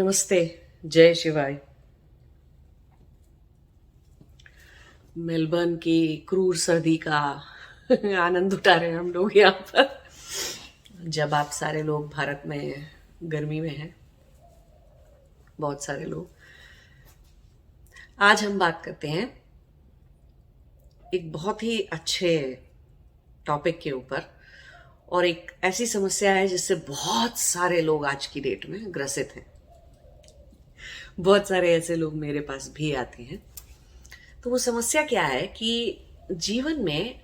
नमस्ते। जय शिवाय। मेलबर्न की क्रूर सर्दी का आनंद उठा रहे हैं हम लोग यहाँ पर। जब आप सारे लोग भारत में गर्मी में हैं, बहुत सारे लोग। आज हम बात करते हैं एक बहुत ही अच्छे टॉपिक के ऊपर, और एक ऐसी समस्या है जिससे बहुत सारे लोग आज की डेट में ग्रसित हैं। बहुत सारे ऐसे लोग मेरे पास भी आते हैं। तो वो समस्या क्या है कि जीवन में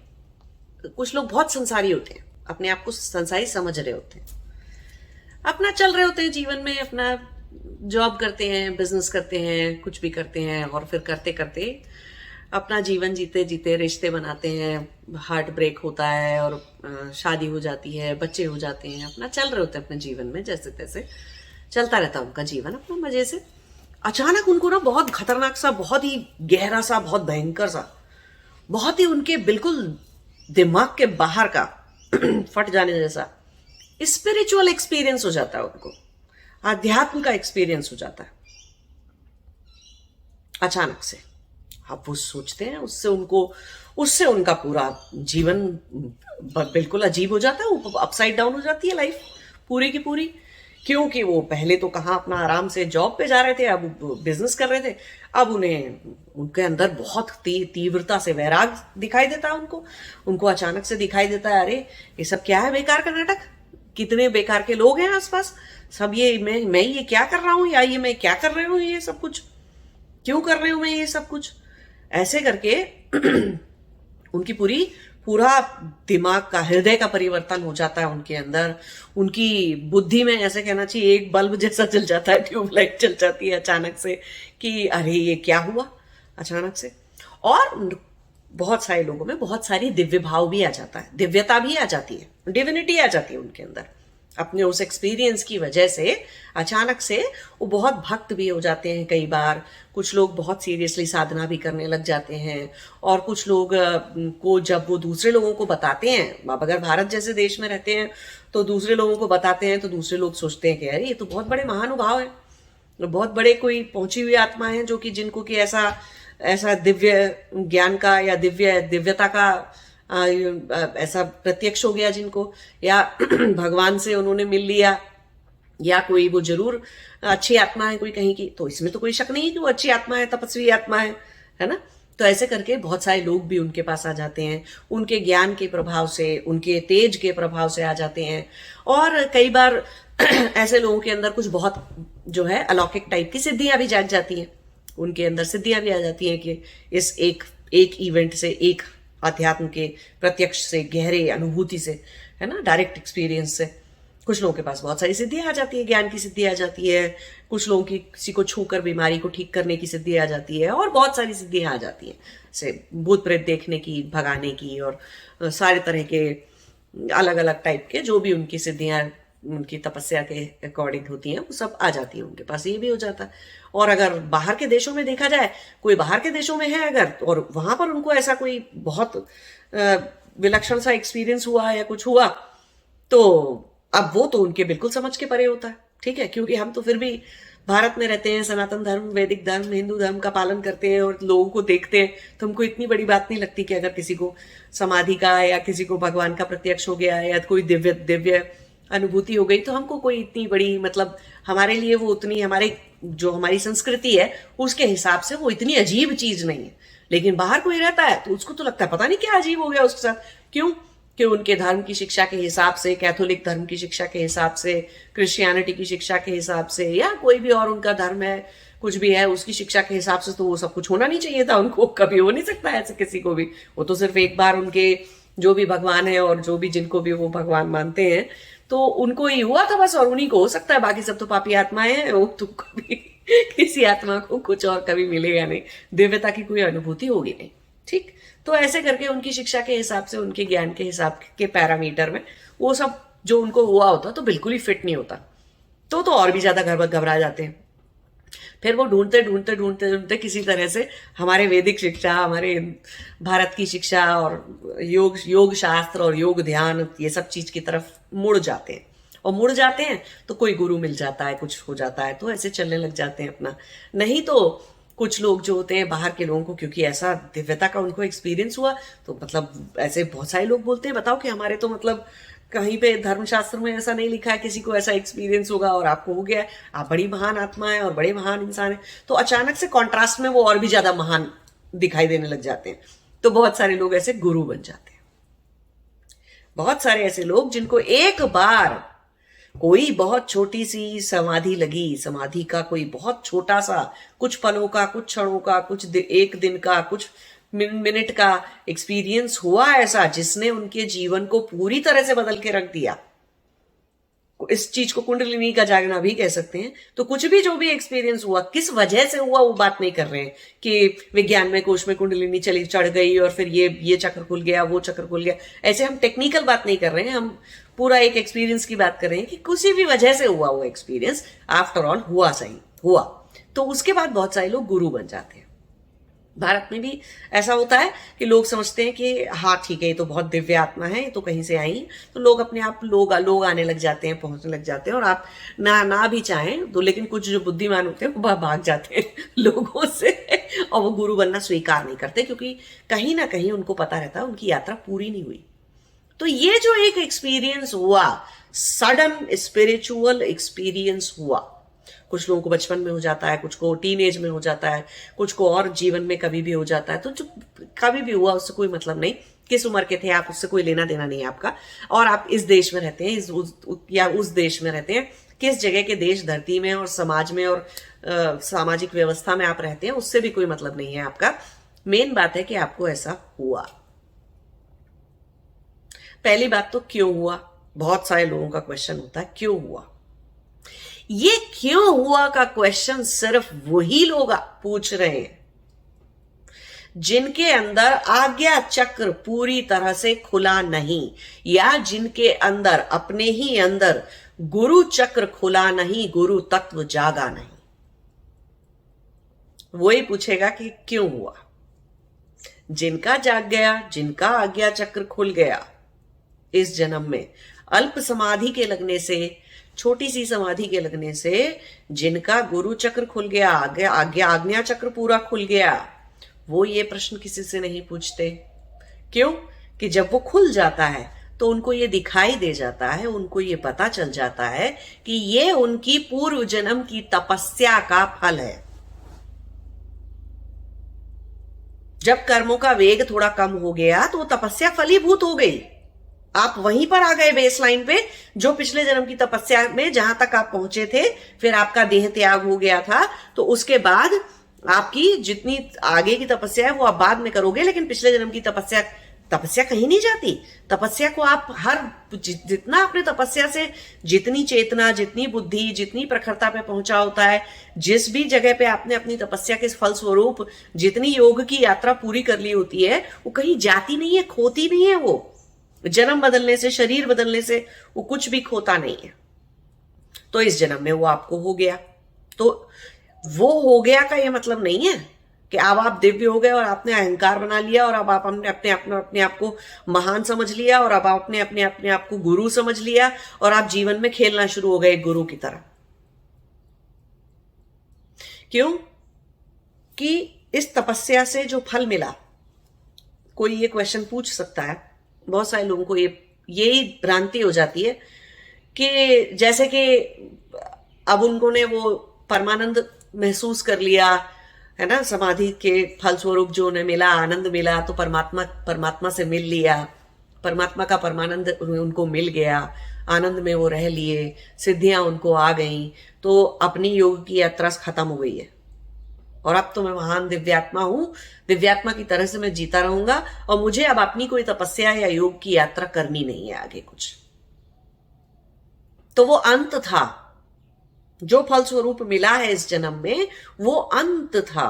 कुछ लोग बहुत संसारी होते हैं, अपने आप को संसारी समझ रहे होते हैं, अपना चल रहे होते हैं जीवन में, अपना जॉब करते हैं, बिजनेस करते हैं, कुछ भी करते हैं, और फिर करते करते अपना जीवन जीते जीते रिश्ते बनाते हैं, हार्ट ब्रेक होता है और शादी हो जाती है, बच्चे हो जाते हैं, अपना चल रहे होते हैं अपने जीवन में, जैसे तैसे चलता रहता है उनका जीवन अपना मजे से। अचानक उनको ना बहुत खतरनाक सा, बहुत ही गहरा सा, बहुत भयंकर सा, बहुत ही उनके बिल्कुल दिमाग के बाहर का फट जाने जैसा स्पिरिचुअल एक्सपीरियंस हो जाता है उनको, आध्यात्म का एक्सपीरियंस हो जाता है अचानक से। अब वो सोचते हैं उससे उनका पूरा जीवन बिल्कुल अजीब हो जाता है, अपसाइड डाउन हो जाती है लाइफ पूरी की पूरी। क्योंकि वो पहले तो कहाँ अपना आराम से जॉब पे जा रहे थे, अब बिजनेस कर रहे थे, अब उनके अंदर बहुत तीव्रता से वैराग दिखाई देता है उनको अचानक से दिखाई देता है, अरे ये सब क्या है, बेकार का नाटक, कितने बेकार के लोग हैं आसपास, सब ये मैं ये क्या कर रहा हूँ, या ये मैं क्या कर रही हूँ, ये सब कुछ क्यों कर रही हूँ मैं ये सब कुछ, ऐसे करके उनकी पूरा दिमाग का, हृदय का परिवर्तन हो जाता है उनके अंदर। उनकी बुद्धि में, ऐसे कहना चाहिए, एक बल्ब जैसा चल जाता है, ट्यूबलाइट चल जाती है अचानक से कि अरे ये क्या हुआ अचानक से। और बहुत सारे लोगों में बहुत सारी दिव्य भाव भी आ जाता है, दिव्यता भी आ जाती है, डिविनिटी आ जाती है उनके अंदर। अपने उस एक्सपीरियंस की वजह से अचानक से वो बहुत भक्त भी हो जाते हैं कई बार। कुछ लोग बहुत सीरियसली साधना भी करने लग जाते हैं, और कुछ लोग को जब वो दूसरे लोगों को बताते हैं, अब अगर भारत जैसे देश में रहते हैं तो दूसरे लोगों को बताते हैं तो दूसरे लोग सोचते हैं कि अरे ये तो बहुत बड़े महानुभाव है, बहुत बड़े कोई पहुंची हुई आत्मा है, जो कि जिनको कि ऐसा दिव्य ज्ञान का या दिव्यता का ऐसा प्रत्यक्ष हो गया जिनको, या भगवान से उन्होंने मिल लिया, या कोई वो जरूर अच्छी आत्मा है कोई कहीं की, तो इसमें तो कोई शक नहीं कि वो अच्छी आत्मा है, तपस्वी आत्मा है ना। तो ऐसे करके बहुत सारे लोग भी उनके पास आ जाते हैं, उनके ज्ञान के प्रभाव से, उनके तेज के प्रभाव से आ जाते हैं। और कई बार ऐसे लोगों के अंदर कुछ बहुत जो है अलौकिक टाइप की सिद्धियां भी जाग जाती हैं, उनके अंदर सिद्धियां भी आ जाती हैं कि इस एक इवेंट से, एक अध्यात्म के प्रत्यक्ष से, गहरे अनुभूति से, है ना, डायरेक्ट एक्सपीरियंस से कुछ लोगों के पास बहुत सारी सिद्धियां आ जाती है, ज्ञान की सिद्धि आ जाती है, कुछ लोगों की किसी को छूकर बीमारी को ठीक करने की सिद्धि आ जाती है, और बहुत सारी सिद्धियां आ जाती हैं, जैसे भूत प्रेत देखने की, भगाने की, और सारे तरह के अलग अलग टाइप के जो भी उनकी सिद्धियां उनकी तपस्या के अकॉर्डिंग होती हैं, वो सब आ जाती है उनके पास, ये भी हो जाता है। और अगर बाहर के देशों में देखा जाए, कोई बाहर के देशों में है अगर, और वहां पर उनको ऐसा कोई बहुत विलक्षण सा एक्सपीरियंस हुआ या कुछ हुआ, तो अब वो तो उनके बिल्कुल समझ के परे होता है, ठीक है। क्योंकि हम तो फिर भी भारत में रहते हैं, सनातन धर्म, वैदिक धर्म, हिंदू धर्म का पालन करते हैं, और लोगों को देखते हैं, तो हमको इतनी बड़ी बात नहीं लगती कि अगर किसी को समाधि का या किसी को भगवान का प्रत्यक्ष हो गया या कोई दिव्य अनुभूति हो गई, तो हमको कोई इतनी बड़ी, मतलब हमारे लिए वो उतनी, हमारी संस्कृति है उसके हिसाब से वो इतनी अजीब चीज नहीं है। लेकिन बाहर कोई रहता है तो उसको तो लगता है पता नहीं क्या अजीब हो गया उसके साथ। क्यों? कि उनके धर्म की शिक्षा के हिसाब से, कैथोलिक धर्म की शिक्षा के हिसाब से, क्रिश्चियनिटी की शिक्षा के हिसाब से, या कोई भी और उनका धर्म है, कुछ भी है, उसकी शिक्षा के हिसाब से तो वो सब कुछ होना नहीं चाहिए था उनको, कभी हो नहीं सकता ऐसे किसी को भी। वो तो सिर्फ एक बार उनके जो भी भगवान है, और जो भी जिनको भी वो भगवान मानते हैं, तो उनको ही हुआ था बस, और उन्हीं को हो सकता है, बाकी सब तो पापी आत्माएं हैं, वो तो कभी किसी आत्मा को कुछ और कभी मिलेगा नहीं, दिव्यता की कोई अनुभूति होगी नहीं, ठीक। तो ऐसे करके उनकी शिक्षा के हिसाब से, उनके ज्ञान के हिसाब के पैरामीटर में वो सब जो उनको हुआ होता तो बिल्कुल ही फिट नहीं होता, तो और भी ज्यादा घबरा जाते हैं। फिर वो ढूंढते ढूंढते ढूंढते ढूंढते किसी तरह से हमारे वैदिक शिक्षा, हमारे भारत की शिक्षा, और योग शास्त्र और योग ध्यान, ये सब चीज की तरफ मुड़ जाते हैं, और मुड़ जाते हैं तो कोई गुरु मिल जाता है, कुछ हो जाता है, तो ऐसे चलने लग जाते हैं अपना। नहीं तो कुछ लोग जो होते हैं बाहर के लोगों को, क्योंकि ऐसा दिव्यता का उनको एक्सपीरियंस हुआ, तो मतलब ऐसे बहुत सारे लोग बोलते हैं, बताओ कि हमारे तो मतलब कहीं पे धर्मशास्त्र में ऐसा नहीं लिखा है किसी को ऐसा एक्सपीरियंस होगा और आपको हो गया है, आप बड़ी महान आत्मा है और बड़े महान इंसान है। तो अचानक से कॉन्ट्रास्ट में वो और भी ज्यादा महान दिखाई देने लग जाते हैं। तो बहुत सारे लोग ऐसे गुरु बन जाते हैं। बहुत सारे ऐसे लोग जिनको एक बार कोई बहुत छोटी सी समाधि लगी, समाधि का कोई बहुत छोटा सा, कुछ पलों का, कुछ क्षणों का, एक दिन का, कुछ मिनट का एक्सपीरियंस हुआ ऐसा, जिसने उनके जीवन को पूरी तरह से बदल के रख दिया। इस चीज को कुंडलिनी का जागना भी कह सकते हैं। तो कुछ भी जो भी एक्सपीरियंस हुआ, किस वजह से हुआ वो बात नहीं कर रहे हैं कि विज्ञान में कोश में कुंडलिनी चली चढ़ गई और फिर ये चक्र खुल गया, वो चक्र खुल गया, ऐसे हम टेक्निकल बात नहीं कर रहे हैं। हम पूरा एक एक्सपीरियंस की बात कर रहे हैं कि किसी भी वजह से हुआ वो एक्सपीरियंस, आफ्टर ऑल हुआ, सही हुआ। तो उसके बाद बहुत सारे लोग गुरु बन जाते हैं। भारत में भी ऐसा होता है कि लोग समझते हैं कि हाँ ठीक है, ये तो बहुत दिव्य आत्मा है, ये तो कहीं से आई, तो लोग अपने आप लोग आने लग जाते हैं, पहुंचने लग जाते हैं, और आप ना भी चाहें तो, लेकिन कुछ जो बुद्धिमान होते हैं वो भाग जाते हैं लोगों से और वो गुरु बनना स्वीकार नहीं करते, क्योंकि कहीं ना कहीं उनको पता रहता है उनकी यात्रा पूरी नहीं हुई। तो ये जो एक एक्सपीरियंस हुआ, सडन स्पिरिचुअल एक्सपीरियंस हुआ, कुछ लोगों को बचपन में हो जाता है, कुछ को टीनेज में हो जाता है, कुछ को और जीवन में कभी भी हो जाता है। तो जो कभी भी हुआ उससे कोई मतलब नहीं, किस उम्र के थे आप, उससे कोई लेना देना नहीं है आपका। और आप इस देश में रहते हैं, या उस देश में रहते हैं, किस जगह के देश धरती में और समाज में और सामाजिक व्यवस्था में आप रहते हैं, उससे भी कोई मतलब नहीं है आपका। मेन बात है कि आपको ऐसा हुआ। पहली बात तो क्यों हुआ, बहुत सारे लोगों का क्वेश्चन होता है क्यों हुआ। ये क्यों हुआ का क्वेश्चन सिर्फ वही लोग पूछ रहे हैं जिनके अंदर आज्ञा चक्र पूरी तरह से खुला नहीं, या जिनके अंदर अपने ही अंदर गुरु चक्र खुला नहीं, गुरु तत्व जागा नहीं। वही पूछेगा कि क्यों हुआ। जिनका जाग गया, जिनका आज्ञा चक्र खुल गया इस जन्म में, अल्प समाधि के लगने से, छोटी सी समाधि के लगने से, जिनका गुरु चक्र खुल गया, आज्ञा चक्र पूरा खुल गया, वो ये प्रश्न किसी से नहीं पूछते। क्यों? कि जब वो खुल जाता है तो उनको ये दिखाई दे जाता है, उनको ये पता चल जाता है कि ये उनकी पूर्व जन्म की तपस्या का फल है। जब कर्मों का वेग थोड़ा कम हो गया तो तपस्या फलीभूत हो गई। आप वहीं पर आ गए बेस लाइन पे, जो पिछले जन्म की तपस्या में जहां तक आप पहुंचे थे, फिर आपका देह त्याग हो गया था, तो उसके बाद आपकी जितनी आगे की तपस्या है वो आप बाद में करोगे, लेकिन पिछले जन्म की तपस्या कहीं नहीं जाती। तपस्या को आप जितना अपने तपस्या से जितनी चेतना, जितनी बुद्धि, जितनी प्रखरता पे पहुंचा होता है, जिस भी जगह पे आपने अपनी तपस्या के फल स्वरूप जितनी योग की यात्रा पूरी कर ली होती है, वो कहीं जाती नहीं है, खोती नहीं है। वो जन्म बदलने से, शरीर बदलने से वो कुछ भी खोता नहीं है। तो इस जन्म में वो आपको हो गया। तो वो हो गया का ये मतलब नहीं है कि अब आप दिव्य हो गए और आपने अहंकार बना लिया और अब आप अपने आप को महान समझ लिया और अब आपने अपने आप को गुरु समझ लिया और आप जीवन में खेलना शुरू हो गए गुरु की तरह। क्यों? कि इस तपस्या से जो फल मिला, कोई ये क्वेश्चन पूछ सकता है। बहुत सारे लोगों को यही भ्रांति हो जाती है कि जैसे कि अब उनको ने वो परमानंद महसूस कर लिया है ना, समाधि के फल स्वरूप जो उन्हें मिला, आनंद मिला, तो परमात्मा से मिल लिया, परमात्मा का परमानंद उनको मिल गया, आनंद में वो रह लिए, सिद्धियां उनको आ गईं, तो अपनी योग की यात्रा खत्म हो गई है और अब तो मैं महान दिव्यात्मा हूं, दिव्यात्मा की तरह से मैं जीता रहूंगा और मुझे अब अपनी कोई तपस्या या योग की यात्रा करनी नहीं है आगे कुछ। तो वो अंत था, जो फल स्वरूप मिला है इस जन्म में वो अंत था।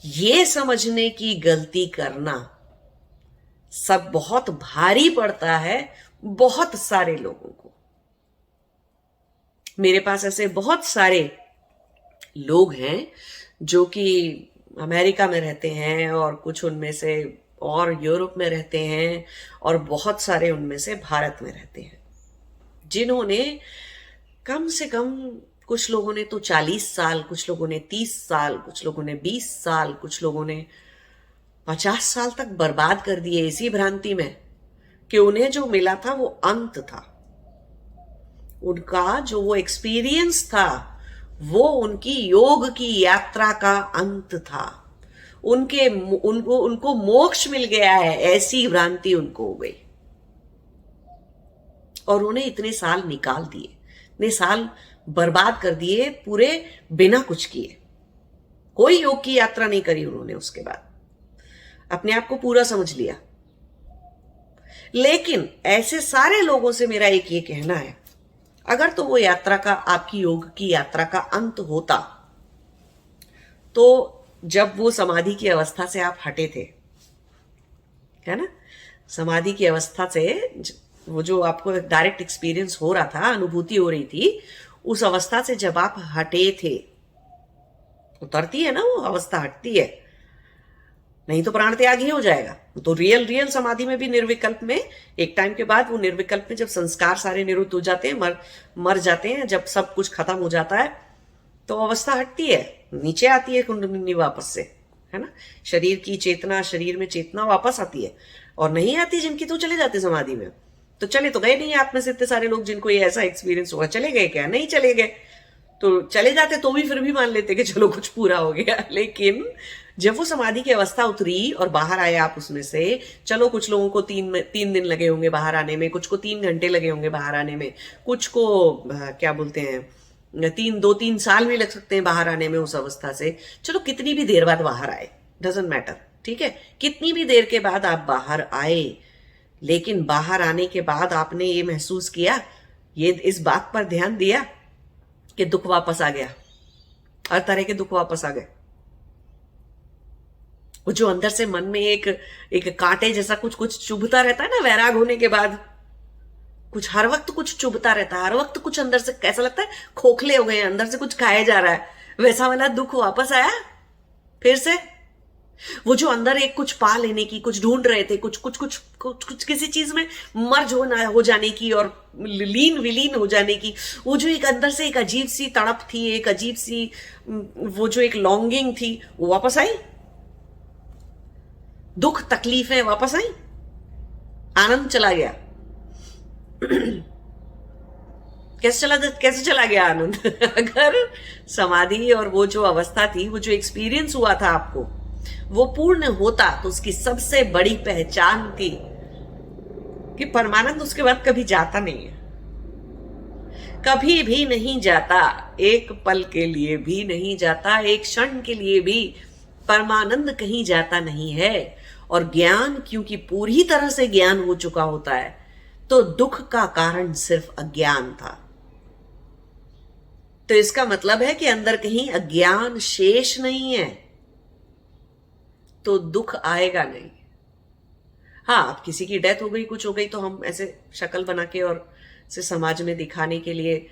ये समझने की गलती करना सब बहुत भारी पड़ता है बहुत सारे लोगों को। मेरे पास ऐसे बहुत सारे लोग हैं जो कि अमेरिका में रहते हैं और कुछ उनमें से और यूरोप में रहते हैं और बहुत सारे उनमें से भारत में रहते हैं, जिन्होंने कम से कम, कुछ लोगों ने तो 40 साल, कुछ लोगों ने 30 साल, कुछ लोगों ने 20 साल, कुछ लोगों ने 50 साल तक बर्बाद कर दिए इसी भ्रांति में कि उन्हें जो मिला था वो अंत था। उनका जो वो एक्सपीरियंस था वो उनकी योग की यात्रा का अंत था। उनको मोक्ष मिल गया है, ऐसी भ्रांति उनको हो गई। और उन्हें इतने साल निकाल दिए, इतने साल बर्बाद कर दिए पूरे, बिना कुछ किए। कोई योग की यात्रा नहीं करी उन्होंने उसके बाद, अपने आप को पूरा समझ लिया। लेकिन ऐसे सारे लोगों से मेरा एक ये कहना है, अगर तो वो यात्रा का, आपकी योग की यात्रा का अंत होता तो जब वो समाधि की अवस्था से आप हटे थे, है ना, समाधि की अवस्था से वो जो आपको डायरेक्ट एक्सपीरियंस हो रहा था, अनुभूति हो रही थी, उस अवस्था से जब आप हटे थे, उतरती है ना वो अवस्था, हटती है, नहीं तो प्राण त्याग ही हो जाएगा। तो रियल समाधि में भी निर्विकल्प में एक टाइम के बाद, वो निर्विकल्प में जब संस्कार सारे निवृत्त हो जाते हैं, मर जाते हैं, जब सब कुछ खत्म हो जाता है, तो अवस्था हटती है, नीचे आती है कुंडलिनी वापस से, है ना, शरीर की चेतना, शरीर में चेतना वापस आती है। और नहीं आती जिनकी, तो चले जाते समाधि में। तो चले तो गए नहीं, आप में से इतने सारे लोग जिनको ये ऐसा एक्सपीरियंस हुआ, चले गए क्या? नहीं चले गए। तो चले जाते तो भी फिर भी मान लेते कि चलो कुछ पूरा हो गया। लेकिन जब वो समाधि की अवस्था उतरी और बाहर आए आप उसमें से, चलो कुछ लोगों को 3 दिन लगे होंगे बाहर आने में, कुछ को 3 घंटे लगे होंगे बाहर आने में, कुछ को क्या बोलते हैं 2-3 साल भी लग सकते हैं बाहर आने में उस अवस्था से। चलो कितनी भी देर बाद बाहर आए, डजंट मैटर, ठीक है, कितनी भी देर के बाद आप बाहर आए, लेकिन बाहर आने के बाद आपने ये महसूस किया, ये इस बात पर ध्यान दिया कि दुख वापस आ गया, हर तरह के दुख वापस आ गए। वो जो अंदर से मन में एक कांटे जैसा कुछ चुभता रहता है ना, वैराग होने के बाद कुछ हर वक्त कुछ चुभता रहता है, हर वक्त कुछ अंदर से कैसा लगता है खोखले हो गए हैं, अंदर से कुछ खाया जा रहा है, वैसा वाला दुख वापस आया फिर से। वो जो अंदर एक कुछ पा लेने की, कुछ ढूंढ रहे थे, कुछ किसी चीज में मर्ज हो जाने की और विलीन हो जाने की, वो जो एक अंदर से एक अजीब सी तड़प थी, एक अजीब सी वो जो एक लॉन्गिंग थी, वो वापस आई। दुख तकलीफें वापस आई, आनंद चला गया। कैसे चला गया आनंद? अगर समाधि और वो जो अवस्था थी, वो जो एक्सपीरियंस हुआ था आपको, वो पूर्ण होता, तो उसकी सबसे बड़ी पहचान थी कि परमानंद उसके बाद कभी जाता नहीं है, कभी भी नहीं जाता, एक पल के लिए भी नहीं जाता, एक क्षण के लिए भी परमानंद कहीं जाता नहीं है। और ज्ञान, क्योंकि पूरी तरह से ज्ञान हो चुका होता है, तो दुख का कारण सिर्फ अज्ञान था। तो इसका मतलब है कि अंदर कहीं अज्ञान शेष नहीं है, तो दुख आएगा नहीं। हाँ, अब किसी की डेथ हो गई, कुछ हो गई, तो हम ऐसे शक्ल बना के और से समाज में दिखाने के लिए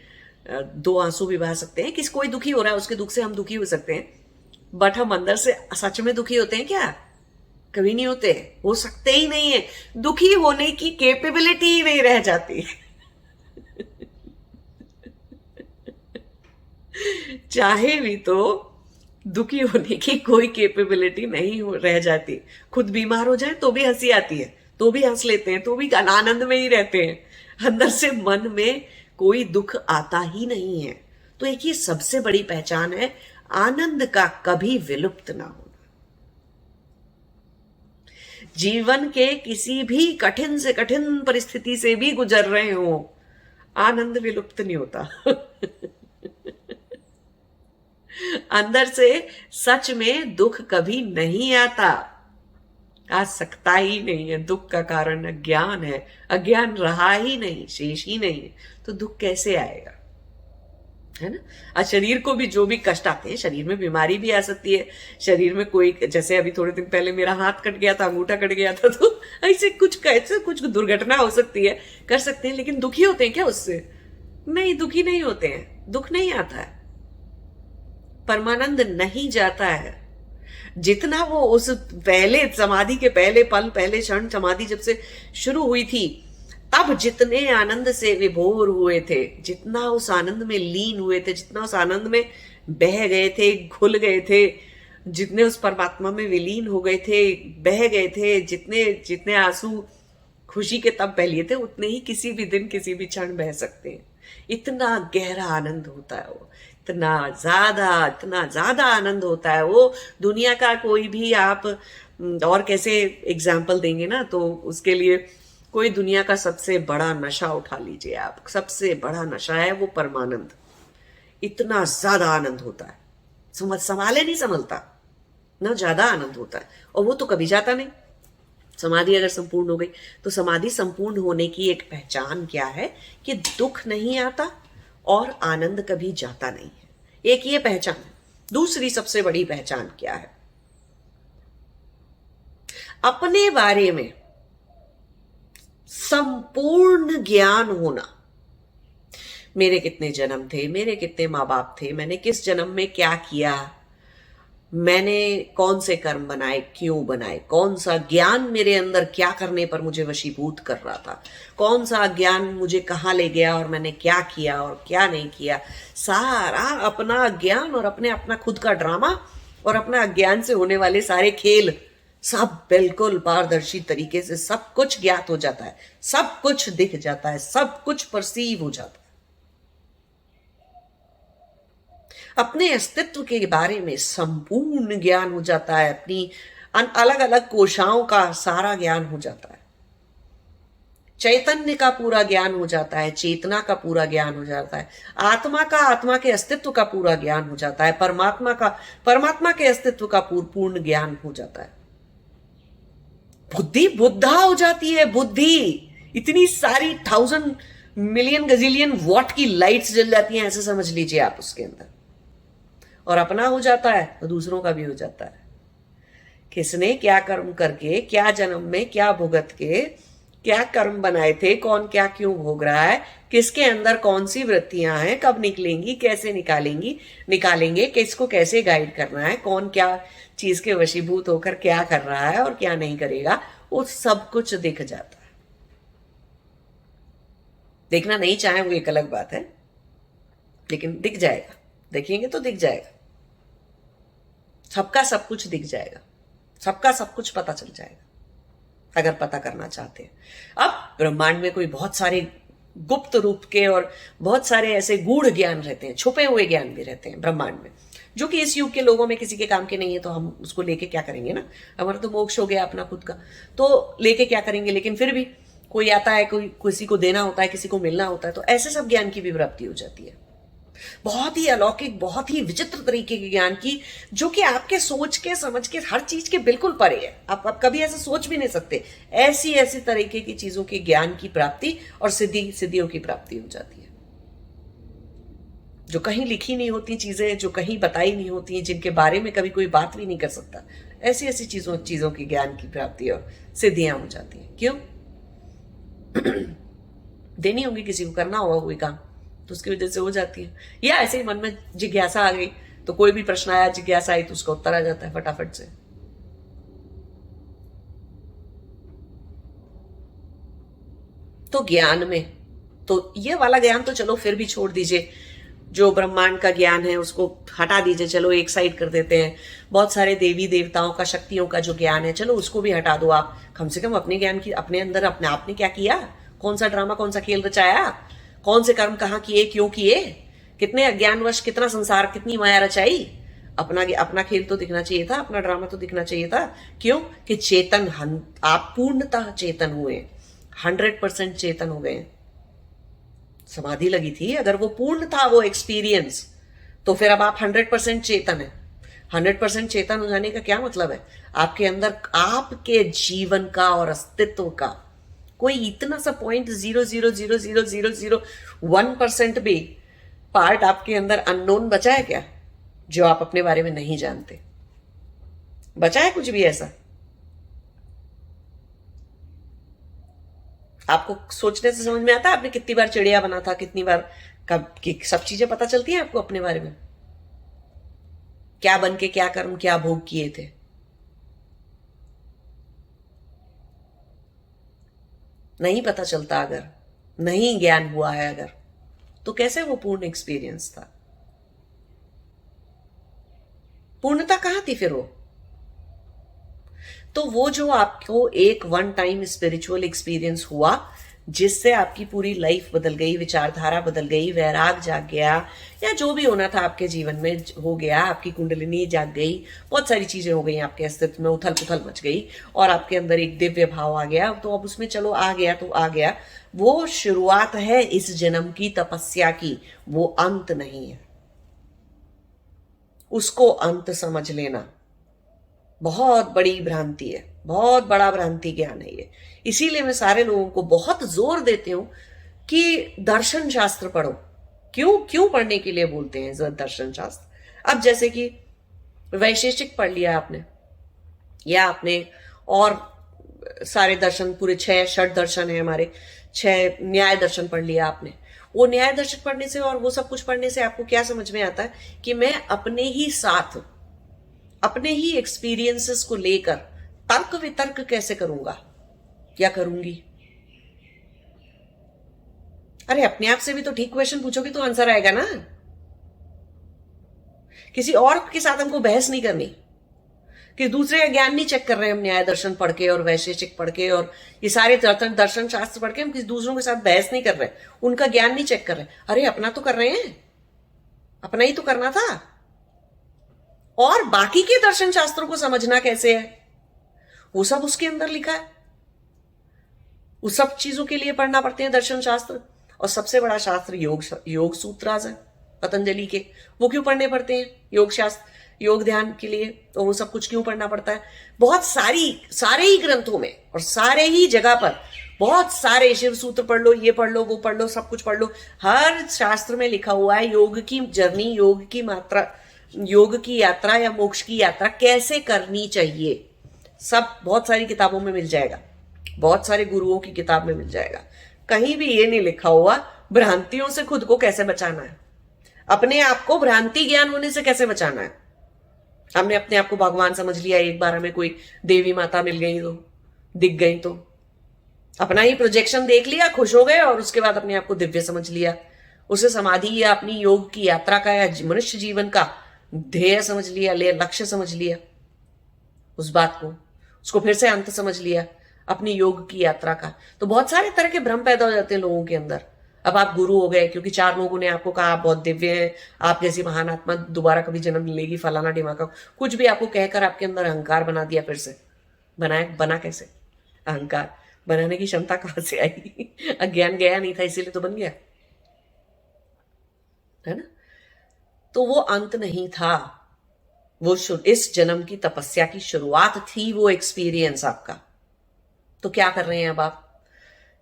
2 आंसू भी बहा सकते हैं कि कोई दुखी हो रहा है, उसके दुख से हम दुखी हो सकते हैं। बट हम अंदर से सच में दुखी होते हैं क्या? कभी नहीं होते, हो सकते ही नहीं है। दुखी होने की कैपेबिलिटी ही नहीं रह जाती। चाहे भी तो दुखी होने की कोई कैपेबिलिटी नहीं रह जाती। खुद बीमार हो जाए तो भी हंसी आती है, तो भी हंस लेते हैं, तो भी आनंद में ही रहते हैं। अंदर से मन में कोई दुख आता ही नहीं है। तो एक ये सबसे बड़ी पहचान है, आनंद का कभी विलुप्त ना होना। जीवन के किसी भी कठिन से कठिन परिस्थिति से भी गुजर रहे हो, आनंद विलुप्त नहीं होता। अंदर से सच में दुख कभी नहीं आता, आ सकता ही नहीं है। दुख का कारण अज्ञान है, अज्ञान रहा ही नहीं, शेष ही नहीं है, तो दुख कैसे आएगा, है ना। आज शरीर को भी जो भी कष्ट आते हैं, शरीर में बीमारी भी आ सकती है, शरीर में कोई, जैसे अभी थोड़े दिन पहले मेरा हाथ कट गया था, अंगूठा कट गया था, तो ऐसे कुछ दुर्घटना हो सकती है, कर सकते हैं। लेकिन दुखी होते हैं क्या उससे? नहीं, दुखी नहीं होते हैं, दुख नहीं आता है, परमानंद नहीं जाता है। जितना वो उस पहले समाधि के पहले पल, पहले क्षण समाधि जब से शुरू हुई थी, तब जितने आनंद से विभोर हुए थे, जितना उस आनंद में लीन हुए थे, जितना उस आनंद में बह गए थे, घुल गए थे, जितने उस परमात्मा में विलीन हो गए थे, बह गए थे, जितने जितने आंसू खुशी के तब बह लिए थे, उतने ही किसी भी दिन किसी भी क्षण बह सकते हैं। इतना गहरा आनंद होता है वो, इतना ज्यादा आनंद होता है वो। दुनिया का कोई भी आप और कैसे एग्जाम्पल देंगे ना, तो उसके लिए कोई दुनिया का सबसे बड़ा नशा उठा लीजिए आप, सबसे बड़ा नशा है वो परमानंद। इतना ज्यादा आनंद होता है, संभाले नहीं संभलता ना, ज्यादा आनंद होता है, और वो तो कभी जाता नहीं। समाधि अगर संपूर्ण हो गई, तो समाधि संपूर्ण होने की एक पहचान क्या है कि दुख नहीं आता और आनंद कभी जाता नहीं है। एक ये पहचान है। दूसरी सबसे बड़ी पहचान क्या है? अपने बारे में संपूर्ण ज्ञान होना। मेरे कितने जन्म थे, मेरे कितने माँ बाप थे, मैंने किस जन्म में क्या किया, मैंने कौन से कर्म बनाए, क्यों बनाए, कौन सा ज्ञान मेरे अंदर क्या करने पर मुझे वशीभूत कर रहा था, कौन सा ज्ञान मुझे कहाँ ले गया और मैंने क्या किया और क्या नहीं किया। सारा अपना ज्ञान और अपना खुद का ड्रामा और अपना ज्ञान से होने वाले सारे खेल, सब बिल्कुल पारदर्शी तरीके से सब कुछ ज्ञात हो जाता है, सब कुछ दिख जाता है, सब कुछ परसीव हो जाता है। अपने अस्तित्व के बारे में संपूर्ण ज्ञान हो जाता है, अपनी अलग अलग कोशाओं का सारा ज्ञान हो जाता है, चैतन्य का पूरा ज्ञान हो जाता है, चेतना का पूरा ज्ञान हो जाता है, आत्मा का, आत्मा के अस्तित्व का पूरा ज्ञान हो जाता है, परमात्मा के अस्तित्व का पूर्ण ज्ञान हो जाता है। बुद्धि बुद्धा हो जाती है। बुद्धि इतनी सारी 1000 मिलियन गजिलियन वॉट की लाइट्स जल जाती हैं, ऐसे समझ लीजिए आप उसके अंदर। और अपना हो जाता है तो दूसरों का भी हो जाता है। किसने क्या कर्म करके, क्या जन्म में क्या भुगत के, क्या कर्म बनाए थे, कौन क्या क्यों भोग रहा है, किसके अंदर कौन सी वृत्तियां हैं, कब निकलेंगी, कैसे निकालेंगे, किसको कैसे गाइड करना है, कौन क्या चीज के वशीभूत होकर क्या कर रहा है और क्या नहीं करेगा, वो सब कुछ दिख जाता है। देखना नहीं चाहे वो एक अलग बात है, लेकिन दिख जाएगा। देखेंगे तो दिख जाएगा, सबका सब कुछ दिख जाएगा, सबका सब कुछ पता चल जाएगा अगर पता करना चाहते हैं। अब ब्रह्मांड में कोई बहुत सारे गुप्त रूप के और बहुत सारे ऐसे गूढ़ ज्ञान रहते हैं, छुपे हुए ज्ञान भी रहते हैं ब्रह्मांड में, जो कि इस युग के लोगों में किसी के काम के नहीं है, तो हम उसको लेके क्या करेंगे ना। हमारा तो मोक्ष हो गया अपना खुद का, तो लेके क्या करेंगे। लेकिन फिर भी कोई आता है, कोई किसी को देना होता है, किसी को मिलना होता है, तो ऐसे सब ज्ञान की भी प्राप्ति हो जाती है। बहुत ही अलौकिक, बहुत ही विचित्र तरीके के ज्ञान की, जो कि आपके सोच के, समझ के, हर चीज के बिल्कुल परे है। आप कभी ऐसे सोच भी नहीं सकते। ऐसी ऐसी तरीके की चीजों के ज्ञान की प्राप्ति और सिद्धियों की प्राप्ति हो जाती है, जो कहीं लिखी नहीं होती चीजें, जो कहीं बताई नहीं होती, जिनके बारे में कभी कोई बात भी नहीं कर सकता। ऐसी ऐसी चीजों की ज्ञान की प्राप्ति और सिद्धियां हो जाती है। क्यों? देनी होगी किसी को, करना होगा कोई काम, तो उसकी वजह से हो जाती है। या ऐसे ही मन में जिज्ञासा आ गई, तो कोई भी प्रश्न आया, जिज्ञासा आई, तो उसका उत्तर आ जाता है फटाफट से। तो ज्ञान में तो ये वाला ज्ञान तो चलो फिर भी छोड़ दीजिए, जो ब्रह्मांड का ज्ञान है उसको हटा दीजिए, चलो एक साइड कर देते हैं। बहुत सारे देवी देवताओं का, शक्तियों का जो ज्ञान है, चलो उसको भी हटा दो आप। कम से कम अपने ज्ञान की, अपने अंदर अपने आपने क्या किया, कौन सा ड्रामा, कौन सा खेल रचाया, कौन से कर्म कहाँ किए, क्यों किए, कितने अज्ञानवश कितना संसार, कितनी माया रचाई। अपना खेल तो दिखना चाहिए था, अपना ड्रामा तो दिखना चाहिए था। क्यों? कि चेतन, आप पूर्णतः चेतन हुए, 100% चेतन हो गए। समाधि लगी थी, अगर वो पूर्ण था वो एक्सपीरियंस, तो फिर अब आप 100% चेतन है। 100% चेतन हो जाने का क्या मतलब है? आपके अंदर आपके जीवन का और अस्तित्व का कोई इतना सा 0.0000001% भी पार्ट आपके अंदर अननोन बचा है क्या, जो आप अपने बारे में नहीं जानते? बचा है कुछ भी ऐसा? आपको सोचने से समझ में आता है आपने कितनी बार चिड़िया बना था, कितनी बार कब की सब चीजें पता चलती हैं आपको अपने बारे में, क्या बन के, क्या कर्म, क्या भोग किए थे। नहीं पता चलता, अगर नहीं ज्ञान हुआ है अगर, तो कैसे वो पूर्ण एक्सपीरियंस था? पूर्णता कहां थी फिर वो? तो वो जो आपको एक वन टाइम स्पिरिचुअल एक्सपीरियंस हुआ, जिससे आपकी पूरी लाइफ बदल गई, विचारधारा बदल गई, वैराग जाग गया, या जो भी होना था आपके जीवन में हो गया, आपकी कुंडलिनी जाग गई, बहुत सारी चीजें हो गई आपके अस्तित्व में, उथल पुथल मच गई और आपके अंदर एक दिव्य भाव आ गया। तो अब उसमें चलो आ गया तो आ गया, वो शुरुआत है इस जन्म की तपस्या की, वो अंत नहीं है। उसको अंत समझ लेना बहुत बड़ी भ्रांति है, बहुत बड़ा भ्रांति ज्ञान है ये। इसीलिए मैं सारे लोगों को बहुत जोर देती हूं कि दर्शन शास्त्र पढ़ो। क्यों क्यों पढ़ने के लिए बोलते हैं दर्शन शास्त्र? अब जैसे कि वैशेषिक पढ़ लिया आपने, या आपने और सारे दर्शन, पूरे 6 षट दर्शन है हमारे, 6 न्याय दर्शन पढ़ लिया आपने। वो न्याय दर्शन पढ़ने से और वो सब कुछ पढ़ने से आपको क्या समझ में आता है कि मैं अपने ही साथ, अपने ही एक्सपीरियंसेस को लेकर तर्क वितर्क कैसे करूंगा, क्या करूंगी? अरे अपने आप से भी तो ठीक क्वेश्चन पूछोगे तो आंसर आएगा ना। किसी और के साथ हमको बहस नहीं करनी, कि दूसरे का ज्ञान नहीं चेक कर रहे हैं हम न्याय दर्शन पढ़ के और वैशेषिक पढ़ के और ये सारे दर्शन शास्त्र पढ़ के हम किसी दूसरों के साथ बहस नहीं कर रहे, उनका ज्ञान नहीं चेक कर रहे। अरे अपना तो कर रहे हैं, अपना ही तो करना था। और बाकी के दर्शन शास्त्रों को समझना कैसे है, वो सब उसके अंदर लिखा है। उस सब चीजों के लिए पढ़ना पड़ते हैं दर्शन शास्त्र। और सबसे बड़ा शास्त्र योग सूत्रास है पतंजलि के, वो क्यों पढ़ने पड़ते हैं? योग शास्त्र, योग ध्यान के लिए, तो वो सब कुछ क्यों पढ़ना पड़ता है? बहुत सारे ही ग्रंथों में और सारे ही जगह पर बहुत सारे शिव सूत्र पढ़ लो, ये पढ़ लो, वो पढ़ लो, सब कुछ पढ़ लो। हर शास्त्र में लिखा हुआ है योग की जर्नी, योग की मात्रा, योग की यात्रा या मोक्ष की यात्रा कैसे करनी चाहिए। सब बहुत सारी किताबों में मिल जाएगा, बहुत सारे गुरुओं की किताब में मिल जाएगा। कहीं भी ये नहीं लिखा हुआ भ्रांतियों से खुद को कैसे बचाना है, अपने आप को भ्रांति ज्ञान होने से कैसे बचाना है। हमने अपने आप को भगवान समझ लिया, एक बार हमें कोई देवी माता मिल गई, तो दिख गई, तो अपना ही प्रोजेक्शन देख लिया, खुश हो गए और उसके बाद अपने आप को दिव्य समझ लिया। उसे समाधि या अपनी योग की यात्रा का या मनुष्य जीवन का ध्येय समझ लिया, लक्ष्य समझ लिया उस बात को, उसको फिर से अंत समझ लिया अपनी योग की यात्रा का। तो बहुत सारे तरह के भ्रम पैदा हो जाते हैं लोगों के अंदर। अब आप गुरु हो गए क्योंकि 4 लोगों ने आपको कहा आप बहुत दिव्य हैं, आप जैसी महान आत्मा दोबारा कभी जन्म लेगी, फलाना ढिमाका, कुछ भी आपको कहकर आपके अंदर अहंकार बना दिया। फिर से बना कैसे? अहंकार बनाने की क्षमता कहां से आई? अज्ञान गया नहीं था इसीलिए तो बन गया, है ना? तो वो अंत नहीं था, वो इस जन्म की तपस्या की शुरुआत थी, वो एक्सपीरियंस आपका। तो क्या कर रहे हैं अब आप?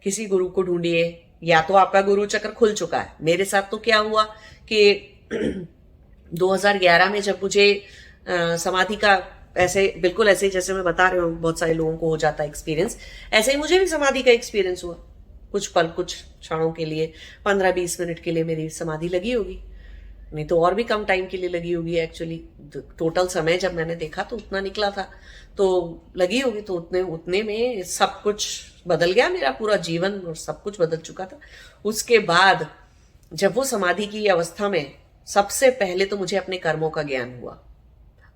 किसी गुरु को ढूंढिए, या तो आपका गुरु चक्र खुल चुका है। मेरे साथ तो क्या हुआ कि 2011 में जब मुझे समाधि का ऐसे बिल्कुल ऐसे जैसे मैं बता रही हूँ, बहुत सारे लोगों को हो जाता है एक्सपीरियंस, ऐसे ही मुझे भी समाधि का एक्सपीरियंस हुआ। कुछ पल, कुछ क्षणों के लिए, 15-20 मिनट के लिए मेरी समाधि लगी होगी, नहीं तो और भी कम टाइम के लिए लगी होगी। एक्चुअली टोटल समय जब मैंने देखा तो उतना निकला था, तो लगी होगी। तो उतने में सब कुछ बदल गया, मेरा पूरा जीवन और सब कुछ बदल चुका था। उसके बाद जब वो समाधि की अवस्था में, सबसे पहले तो मुझे अपने कर्मों का ज्ञान हुआ,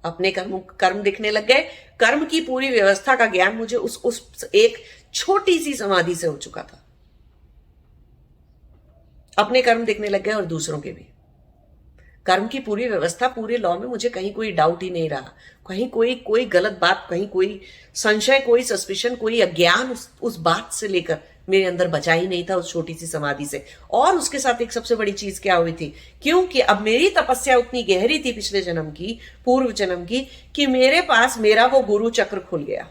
अपने कर्म दिखने लग गए। कर्म की पूरी व्यवस्था का ज्ञान मुझे उस एक छोटी सी समाधि से हो चुका था। अपने कर्म दिखने लग गए और दूसरों के भी। कर्म की पूरी व्यवस्था, पूरे लॉ में मुझे कहीं कोई डाउट ही नहीं रहा, कहीं कोई गलत बात, कहीं कोई संशय, कोई सस्पिशन, कोई अज्ञान उस बात से लेकर मेरे अंदर बचा ही नहीं था उस छोटी सी समाधि से। और उसके साथ एक सबसे बड़ी चीज क्या हुई थी, क्योंकि अब मेरी तपस्या उतनी गहरी थी पिछले जन्म की, पूर्व जन्म की, कि मेरे पास मेरा वो गुरु चक्र खुल गया।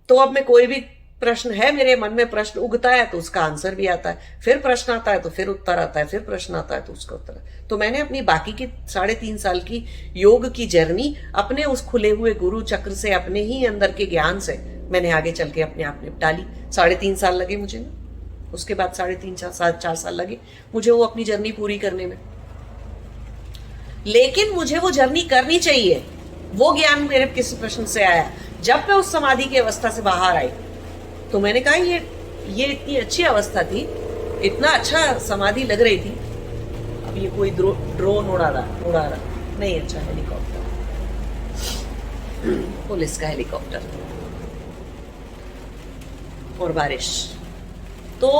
तो अब मैं कोई भी प्रश्न है, मेरे मन में प्रश्न उगता है तो उसका आंसर भी आता है, फिर प्रश्न आता है तो फिर उत्तर आता है, फिर प्रश्न आता है तो उसका उत्तर है। तो मैंने अपनी बाकी की 3.5 साल की योग की जर्नी अपने उस खुले हुए गुरु चक्र से, अपने ही अंदर के ज्ञान से मैंने आगे चल के अपने आप निपटा ली। 3.5 साल लगे मुझे ना, उसके बाद 3.5-4 साल लगे मुझे वो अपनी जर्नी पूरी करने में। लेकिन मुझे वो जर्नी करनी चाहिए, वो ज्ञान मेरे किस प्रश्न से आया? जब मैं उस समाधि की अवस्था से बाहर आई तो मैंने कहा ये इतनी अच्छी अवस्था थी, इतना अच्छा समाधि लग रही थी, अब ये कोई ड्रोन उड़ा रहा नहीं, अच्छा हेलीकॉप्टर, पुलिस का हेलीकॉप्टर और बारिश। तो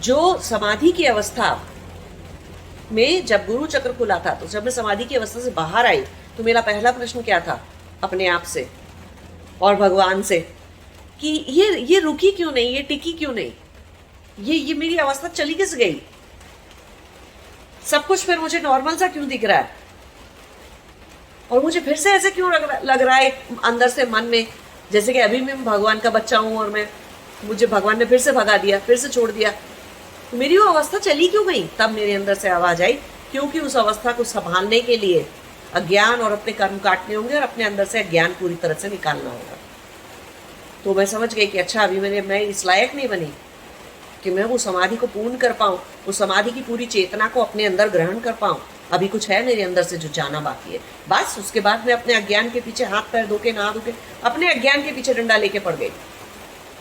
जो समाधि की अवस्था में जब गुरु चक्र खुला था, तो जब मैं समाधि की अवस्था से बाहर आई तो मेरा पहला प्रश्न क्या था अपने आप से और भगवान से कि ये रुकी क्यों नहीं, ये टिकी क्यों नहीं, ये मेरी अवस्था चली किस गई, सब कुछ फिर मुझे नॉर्मल सा क्यों दिख रहा है, और मुझे फिर से ऐसे क्यों लग रहा है अंदर से मन में जैसे कि अभी मैं भगवान का बच्चा हूं और मुझे भगवान ने फिर से भगा दिया, फिर से छोड़ दिया, तो मेरी वो अवस्था चली क्यों गई। तब मेरे अंदर से आवाज आई, क्योंकि उस अवस्था को संभालने के लिए अज्ञान और अपने कर्म काटने होंगे और अपने अंदर से अज्ञान पूरी तरह से निकालना होगा। तो मैं समझ गई कि अच्छा अभी मैं इस लायक नहीं बनी कि मैं वो समाधि को पूर्ण कर पाऊँ, वो समाधि की पूरी चेतना को अपने अंदर ग्रहण कर पाऊँ। अभी कुछ है मेरे अंदर से जो जाना बाकी है, बस उसके बाद मैं अपने अज्ञान के पीछे हाथ पैर धोके नहा धोके अपने अज्ञान के पीछे डंडा लेके पड़ गई,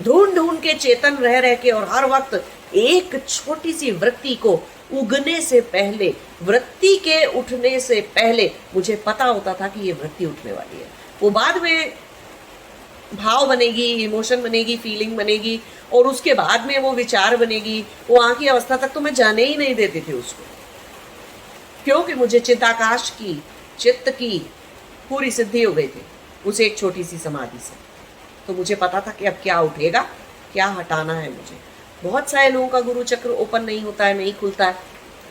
ढूंढ के चेतन रह के, और हर वक्त एक छोटी सी वृत्ति को उगने से पहले, वृत्ति के उठने से पहले मुझे पता होता था कि ये वृत्ति उठने वाली है। वो बाद में भाव बनेगी, इमोशन बनेगी, फीलिंग बनेगी, और उसके बाद में वो विचार बनेगी। वो वहां की अवस्था तक तो मैं जाने ही नहीं देती थी उसको, क्योंकि मुझे चित्ताकाश की, चित्त की पूरी सिद्धि हो गई थी उसे एक छोटी सी समाधि से। तो मुझे पता था कि अब क्या उठेगा, क्या हटाना है मुझे। बहुत सारे लोगों का गुरु चक्र ओपन नहीं होता है, नहीं खुलता है।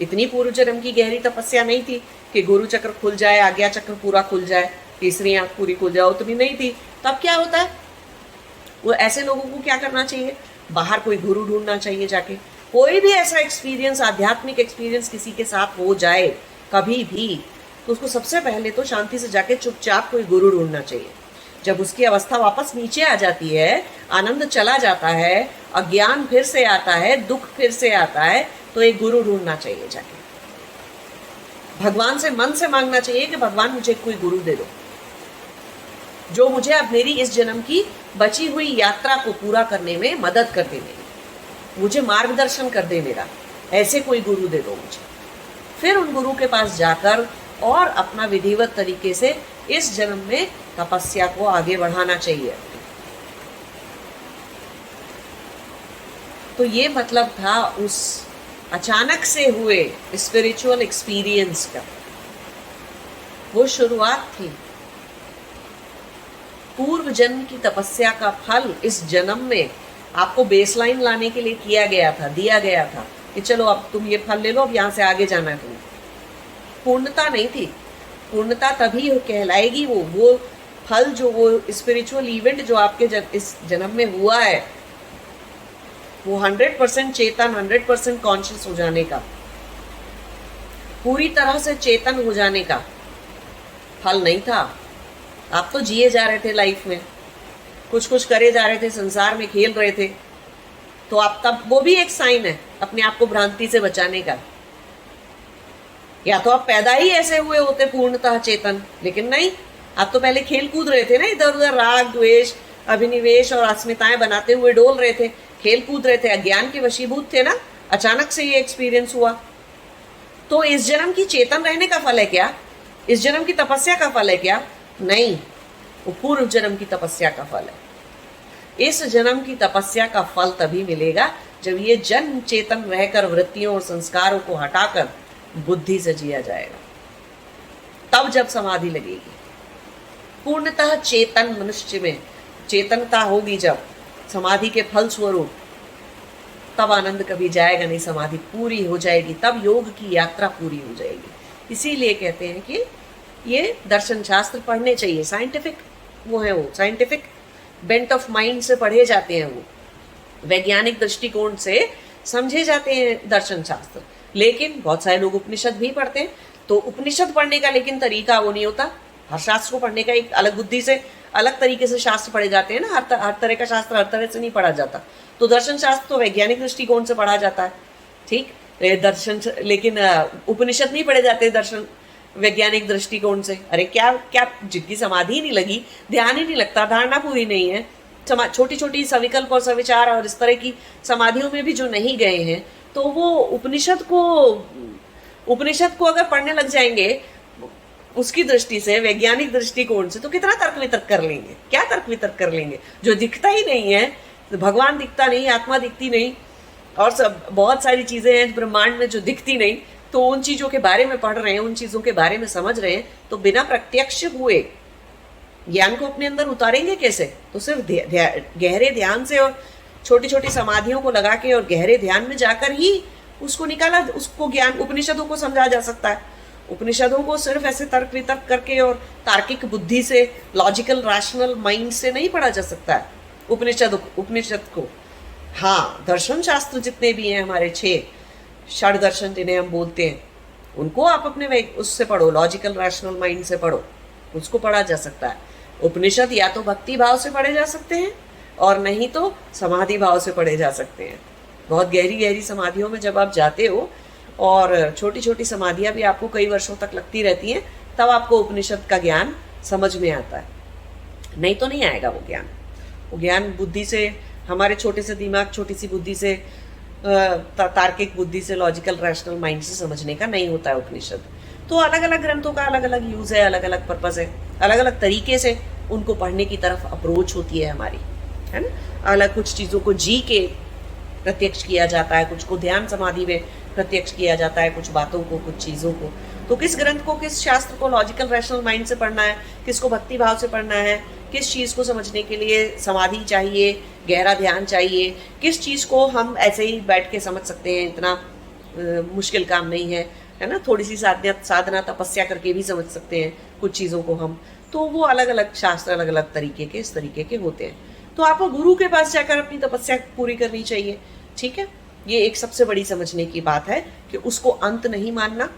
इतनी पूर्व जन्म की गहरी तपस्या नहीं थी कि गुरु चक्र खुल जाए, आज्ञा चक्र पूरा खुल जाए, तीसरी आंख पूरी खुल जाए, उतनी नहीं थी। तब क्या होता है, वो ऐसे लोगों को क्या करना चाहिए, बाहर कोई गुरु ढूंढना चाहिए जाके। कोई भी ऐसा एक्सपीरियंस, आध्यात्मिक एक्सपीरियंस किसी के साथ हो जाए कभी भी, तो उसको सबसे पहले तो शांति से जाके चुपचाप कोई गुरु ढूंढना चाहिए। जब उसकी अवस्था वापस नीचे आ जाती है, आनंद चला जाता है, अज्ञान फिर से आता है, दुख फिर से आता है, तो एक गुरु ढूंढना चाहिए जाके। भगवान से मन से मांगना चाहिए कि भगवान मुझे कोई गुरु दे दो जो मुझे अब मेरी इस जन्म की बची हुई यात्रा को पूरा करने में मदद कर दे, मुझे मार्गदर्शन कर दे मेरा, ऐसे कोई गुरु दे दो मुझे। फिर उन गुरु के पास जाकर और अपना विधिवत तरीके से इस जन्म में तपस्या को आगे बढ़ाना चाहिए। तो ये मतलब था उस अचानक से हुए स्पिरिचुअल एक्सपीरियंस का, वो शुरुआत थी। पूर्व जन्म की तपस्या का फल इस जन्म में आपको बेसलाइन लाने के लिए किया गया था, दिया गया था कि चलो अब तुम ये फल ले लो, अब यहाँ से आगे जाना है तुम्हें। पूर्णता नहीं थी। पूर्णता तभी कहलाएगी वो फल, जो वो स्पिरिचुअल इवेंट जो आपके इस जन्म में हुआ है, वो 100% चेतन, 100% कॉन्शियस हो जाने का, पूरी तरह से चेतन हो जाने का फल नहीं था। आप तो जिए जा रहे थे लाइफ में, कुछ कुछ करे जा रहे थे, संसार में खेल रहे थे। तो आप तब, वो भी एक साइन है अपने आप को भ्रांति से बचाने का। या तो आप पैदा ही ऐसे हुए होते पूर्णतः चेतन, लेकिन नहीं, आप तो पहले खेल कूद रहे थे ना, इधर उधर राग द्वेष अभिनिवेश और अस्मिताएं बनाते हुए डोल रहे थे, खेल कूद रहे थे, अज्ञान के वशीभूत थे ना। अचानक से ये एक्सपीरियंस हुआ। तो इस जन्म की चेतन रहने का फल है क्या? इस जन्म की तपस्या का फल है क्या? नहीं, वो पूर्व जन्म की तपस्या का फल है। इस जन्म की तपस्या का फल तभी मिलेगा जब ये जन्म चेतन रहकर वृत्तियों और संस्कारों को हटाकर बुद्धि से जिया जाएगा। तब जब समाधि लगेगी, पूर्णतः चेतन मनुष्य में चेतनता होगी, जब समाधि के फल स्वरूप, तब आनंद कभी जाएगा नहीं, समाधि पूरी हो जाएगी, तब योग की यात्रा पूरी हो जाएगी। इसीलिए कहते हैं कि ये दर्शन शास्त्र पढ़ने चाहिए। साइंटिफिक वो है, वो साइंटिफिक बेंट ऑफ माइंड से पढ़े जाते हैं, वो वैज्ञानिक दृष्टिकोण से समझे जाते हैं दर्शन शास्त्र। लेकिन बहुत सारे लोग उपनिषद भी पढ़ते हैं, तो उपनिषद पढ़ने का लेकिन तरीका वो नहीं होता। हर शास्त्र को पढ़ने का एक अलग बुद्धि से, अलग तरीके से शास्त्र पढ़े जाते हैं ना। हर तरह का शास्त्र हर तरह से नहीं पढ़ा जाता। तो दर्शन शास्त्र तो वैज्ञानिक दृष्टिकोण से पढ़ा जाता है, ठीक, दर्शन, लेकिन उपनिषद नहीं पढ़े जाते दर्शन वैज्ञानिक दृष्टिकोण से। अरे क्या क्या, जिनकी समाधि नहीं लगी, ध्यान ही नहीं लगता, धारणा पूरी नहीं है, छोटी छोटी सविकल्प और सविचार और इस तरह की समाधियों में भी जो नहीं गए हैं, तो वो उपनिषद को अगर पढ़ने लग जाएंगे उसकी दृष्टि से, वैज्ञानिक दृष्टिकोण से, तो कितना तर्क वितर्क कर लेंगे, क्या तर्क वितर्क कर लेंगे। जो दिखता ही नहीं है, भगवान दिखता नहीं, आत्मा दिखती नहीं, और सब बहुत सारी चीजें हैं ब्रह्मांड में जो दिखती नहीं, तो उन चीजों के बारे में पढ़ रहे हैं, उन चीजों के बारे में समझ रहे हैं, तो बिना प्रत्यक्ष हुए ज्ञान को अपने अंदर उतारेंगे कैसे? तो सिर्फ गहरे ध्यान से और छोटी छोटी समाधियों को लगा के और गहरे ध्यान में जाकर ही उसको ज्ञान, उपनिषदों को समझा जा सकता है। उपनिषदों को सिर्फ ऐसे तर्क वितर्क करके और तार्किक बुद्धि से, लॉजिकल रैशनल माइंड से नहीं पढ़ा जा सकता है उपनिषद को। हाँ, दर्शन शास्त्र जितने भी हैं हमारे 6 षड दर्शन जिन्हें हम बोलते हैं, उनको आप अपने उससे पढ़ो, लॉजिकल रैशनल माइंड से पढ़ो, उसको पढ़ा जा सकता है। उपनिषद या तो भक्ति भाव से पढ़े जा सकते हैं और नहीं तो समाधि भाव से पढ़े जा सकते हैं। बहुत गहरी गहरी समाधियों में जब आप जाते हो, और छोटी छोटी समाधियां भी आपको कई वर्षों तक लगती रहती हैं, तब आपको उपनिषद का ज्ञान समझ में आता है, नहीं तो नहीं आएगा वो ज्ञान। वो ज्ञान बुद्धि से, हमारे छोटे से दिमाग, छोटी सी बुद्धि से, तार्किक बुद्धि से, लॉजिकल रैशनल माइंड से समझने का नहीं होता है उपनिषद। तो अलग अलग ग्रंथों का अलग अलग यूज है, अलग अलग पर्पज है, अलग अलग तरीके से उनको पढ़ने की तरफ अप्रोच होती है हमारी, है ना। अलग कुछ चीज़ों को जी के प्रत्यक्ष किया जाता है, कुछ को ध्यान समाधि में प्रत्यक्ष किया जाता है, कुछ बातों को, कुछ चीज़ों को। तो किस ग्रंथ को, किस शास्त्र को लॉजिकल रैशनल माइंड से पढ़ना है, किसको भक्ति भाव से पढ़ना है, किस चीज़ को समझने के लिए समाधि चाहिए, गहरा ध्यान चाहिए, किस चीज़ को हम ऐसे ही बैठ के समझ सकते हैं, इतना मुश्किल काम नहीं है ना। थोड़ी सी साधना तपस्या करके भी समझ सकते हैं कुछ चीज़ों को हम। तो वो अलग अलग शास्त्र अलग अलग तरीके के, इस तरीके के होते हैं। तो आपको गुरु के पास जाकर अपनी तपस्या पूरी करनी चाहिए, ठीक है। ये एक सबसे बड़ी समझने की बात है कि उसको अंत नहीं मानना।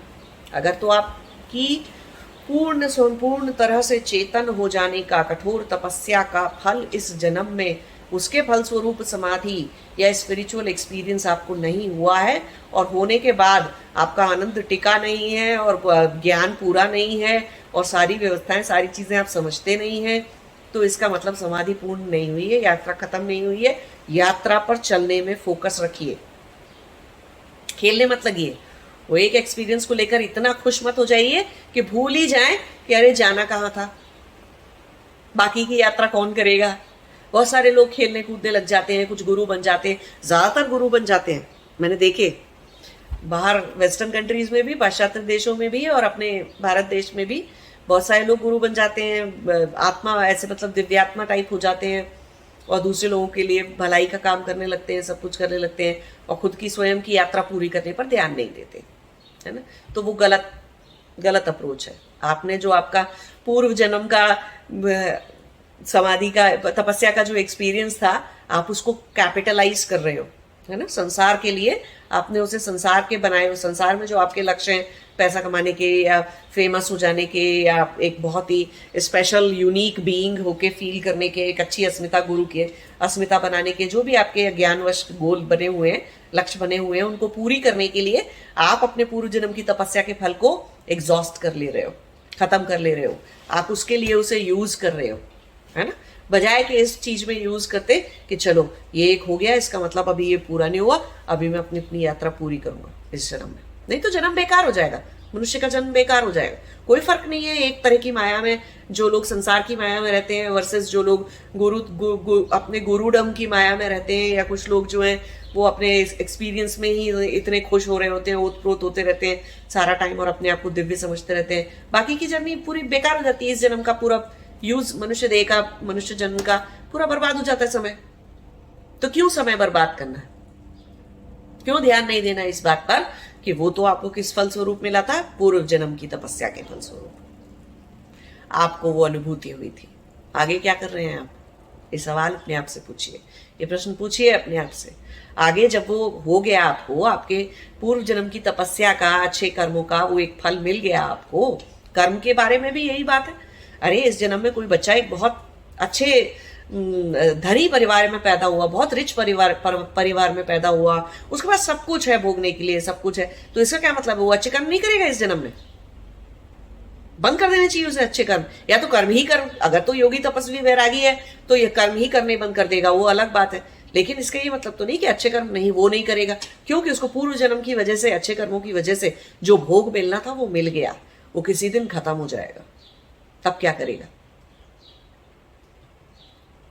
अगर तो आपकी संपूर्ण तरह से चेतन हो जाने का, कठोर तपस्या का फल इस जन्म में, उसके फल स्वरूप समाधि या स्पिरिचुअल एक्सपीरियंस आपको नहीं हुआ है, और होने के बाद आपका आनंद टिका नहीं है, और ज्ञान पूरा नहीं है, और सारी व्यवस्थाएं, सारी चीजें आप समझते नहीं हैं, तो इसका मतलब समाधि पूर्ण नहीं हुई है, यात्रा खत्म नहीं हुई है। यात्रा पर चलने में फोकस रखिए, खेलने मत लगिए। वो एक एक्सपीरियंस को लेकर इतना खुश मत हो जाइए कि भूल ही जाएं कि अरे जाना कहाँ था, बाकी की यात्रा कौन करेगा। बहुत सारे लोग खेलने कूदने लग जाते हैं, कुछ गुरु बन जाते हैं, ज्यादातर गुरु बन जाते हैं, मैंने देखे बाहर वेस्टर्न कंट्रीज में भी, पाश्चात्य देशों में भी, और अपने भारत देश में भी बहुत सारे लोग गुरु बन जाते हैं। आत्मा ऐसे मतलब दिव्यात्मा टाइप हो जाते हैं, और दूसरे लोगों के लिए भलाई का काम करने लगते हैं, सब कुछ करने लगते हैं, और खुद की स्वयं की यात्रा पूरी करने पर ध्यान नहीं देते, है ना। तो वो गलत अप्रोच है। आपने जो आपका पूर्व जन्म का समाधि का, तपस्या का जो एक्सपीरियंस था, आप उसको कैपिटलाइज कर रहे हो, है ना। संसार के लिए आपने उसे, संसार के बनाए हुए, संसार में जो आपके लक्ष्य हैं, पैसा कमाने के या फेमस हो जाने के, या एक बहुत ही स्पेशल यूनिक बीइंग होके फील करने के, एक अच्छी अस्मिता, गुरु के अस्मिता बनाने के, जो भी आपके ज्ञानवश गोल बने हुए हैं, लक्ष्य बने हुए हैं, उनको पूरी करने के लिए आप अपने पूर्व जन्म की तपस्या के फल को एग्जॉस्ट कर ले रहे हो, खत्म कर ले रहे हो। आप उसके लिए उसे यूज कर रहे हो, है ना, बजाय कि इस चीज में यूज करते कि चलो ये एक हो गया, इसका मतलब अभी ये पूरा नहीं हुआ, अभी मैं अपनी यात्रा पूरी करूंगा इस जन्म में। नहीं तो जन्म बेकार हो जाएगा, मनुष्य का जन्म बेकार हो जाएगा। कोई फर्क नहीं है एक तरह की माया में, जो लोग संसार की माया में रहते हैं वर्सेस जो लोग अपने गुरुडम की माया में रहते हैं, या कुछ लोग जो हैं वो अपने एक्सपीरियंस में ही इतने खुश हो रहे होते हैं, ओतप्रोत होते रहते हैं सारा टाइम, और अपने आप को दिव्य समझते रहते हैं। बाकी की जर्नी पूरी बेकार हो जाती है, इस जन्म का पूरा यूज, मनुष्य देह का, मनुष्य जन्म का पूरा बर्बाद हो जाता है समय। तो क्यों समय बर्बाद करना है, क्यों ध्यान नहीं देना इस बात पर कि वो तो आपको किस फल स्वरूप मिला था, पूर्व जन्म की तपस्या के फल स्वरूप आपको वो अनुभूति हुई थी। आगे क्या कर रहे हैं आप, ये सवाल अपने आप से पूछिए, ये प्रश्न पूछिए अपने आप से। आगे जब वो हो गया, आपको आपके पूर्व जन्म की तपस्या का, अच्छे कर्मों का वो एक फल मिल गया आपको, कर्म के बारे में भी यही बात है। अरे इस जन्म में कोई बच्चा एक बहुत अच्छे धनी परिवार में पैदा हुआ, बहुत रिच परिवार में पैदा हुआ, उसके पास सब कुछ है भोगने के लिए, सब कुछ है, तो इसका क्या मतलब है वो अच्छे कर्म नहीं करेगा इस जन्म में? बंद कर देने चाहिए उसे अच्छे कर्म, या तो कर्म ही कर्म। अगर तो योगी तपस्वी वैरागी है तो ये कर्म ही करने बंद कर देगा, वो अलग बात है। लेकिन इसका ये मतलब तो नहीं कि अच्छे कर्म नहीं, वो नहीं करेगा, क्योंकि उसको पूर्व जन्म की वजह से, अच्छे कर्मों की वजह से जो भोग मिलना था वो मिल गया, वो किसी दिन खत्म हो जाएगा। तब क्या करेगा?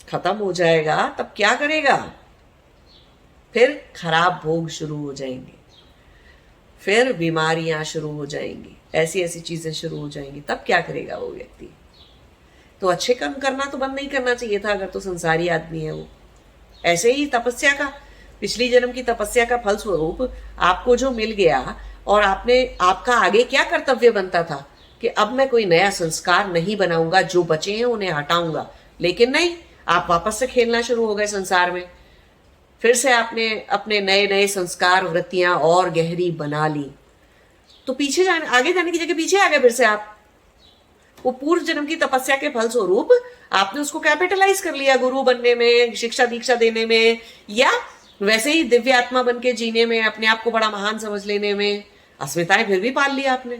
खत्म हो जाएगा तब क्या करेगा? फिर खराब भोग शुरू हो जाएंगे, फिर बीमारियां शुरू हो जाएंगी, ऐसी ऐसी चीजें शुरू हो जाएंगी। तब क्या करेगा वो व्यक्ति? तो अच्छे कर्म करना तो बंद नहीं करना चाहिए था, अगर तो संसारी आदमी है वो। ऐसे ही तपस्या का, पिछली जन्म की तपस्या का फल स्वरूप आपको जो मिल गया, और आपका आगे क्या कर्तव्य बनता था कि अब मैं कोई नया संस्कार नहीं बनाऊंगा, जो बचे हैं उन्हें हटाऊंगा। लेकिन नहीं, आप वापस से खेलना शुरू हो गए संसार में। फिर से आपने अपने नए नए संस्कार, वृत्तियां और गहरी बना ली। तो पीछे जाने, आगे जाने की जगह पीछे आ गए फिर से आप। वो पूर्व जन्म की तपस्या के फल स्वरूप आपने उसको कैपिटलाइज कर लिया, गुरु बनने में, शिक्षा दीक्षा देने में, या वैसे ही दिव्य आत्मा बन के जीने में, अपने आप को बड़ा महान समझ लेने में। अस्मिताएं फिर भी पाल लिया आपने।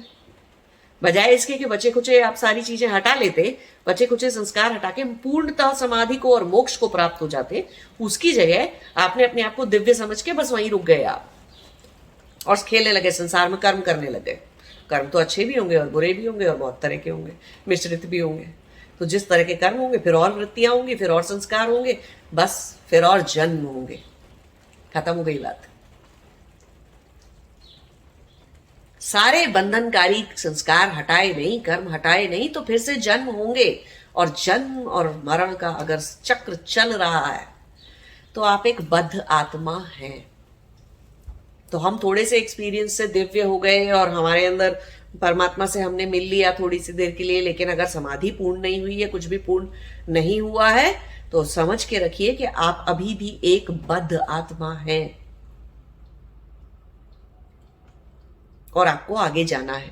बजाय इसके कि बचे कुचे आप सारी चीजें हटा लेते, बचे कुचे संस्कार हटा के पूर्णतः समाधि को और मोक्ष को प्राप्त हो जाते, उसकी जगह आपने अपने आप को दिव्य समझ के बस वहीं रुक गए आप, और खेलने लगे संसार में, कर्म करने लगे। कर्म तो अच्छे भी होंगे और बुरे भी होंगे, और बहुत तरह के होंगे, मिश्रित भी होंगे। तो जिस तरह के कर्म होंगे, फिर और वृत्तियां होंगी, फिर और संस्कार होंगे, बस फिर और जन्म होंगे। खत्म हो गई बात। सारे बंधनकारी संस्कार हटाए नहीं, कर्म हटाए नहीं, तो फिर से जन्म होंगे। और जन्म और मरण का अगर चक्र चल रहा है तो आप एक बद्ध आत्मा हैं। तो हम थोड़े से एक्सपीरियंस से दिव्य हो गए और हमारे अंदर परमात्मा से हमने मिल लिया थोड़ी सी देर के लिए, लेकिन अगर समाधि पूर्ण नहीं हुई है, कुछ भी पूर्ण नहीं हुआ है, तो समझ के रखिए कि आप अभी भी एक बद्ध आत्मा हैं और आपको आगे जाना है,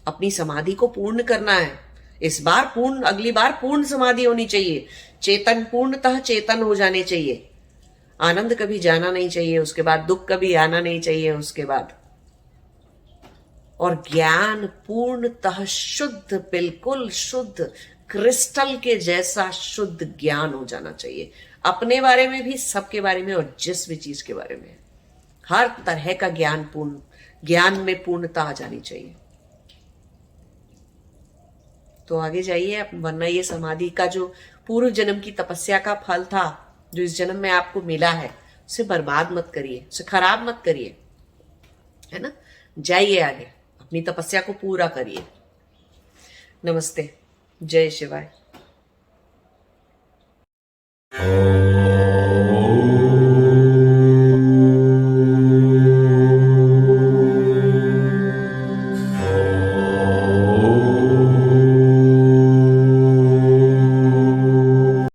अपनी समाधि को पूर्ण करना है। इस बार पूर्ण, अगली बार पूर्ण समाधि होनी चाहिए, चेतन, पूर्णतः चेतन हो जाने चाहिए। आनंद कभी जाना नहीं चाहिए, उसके बाद दुख कभी आना नहीं चाहिए उसके बाद। और ज्ञान पूर्णतः शुद्ध, बिल्कुल शुद्ध, क्रिस्टल के जैसा शुद्ध ज्ञान हो जाना चाहिए, अपने बारे में भी, सबके बारे में, और जिस भी चीज के बारे में। हर तरह का ज्ञान में पूर्णता आ जानी चाहिए। तो आगे जाइए, वरना ये समाधि का जो पूर्व जन्म की तपस्या का फल था, जो इस जन्म में आपको मिला है, उसे बर्बाद मत करिए, उसे खराब मत करिए, है ना। जाइए आगे, अपनी तपस्या को पूरा करिए। नमस्ते, जय शिवाय।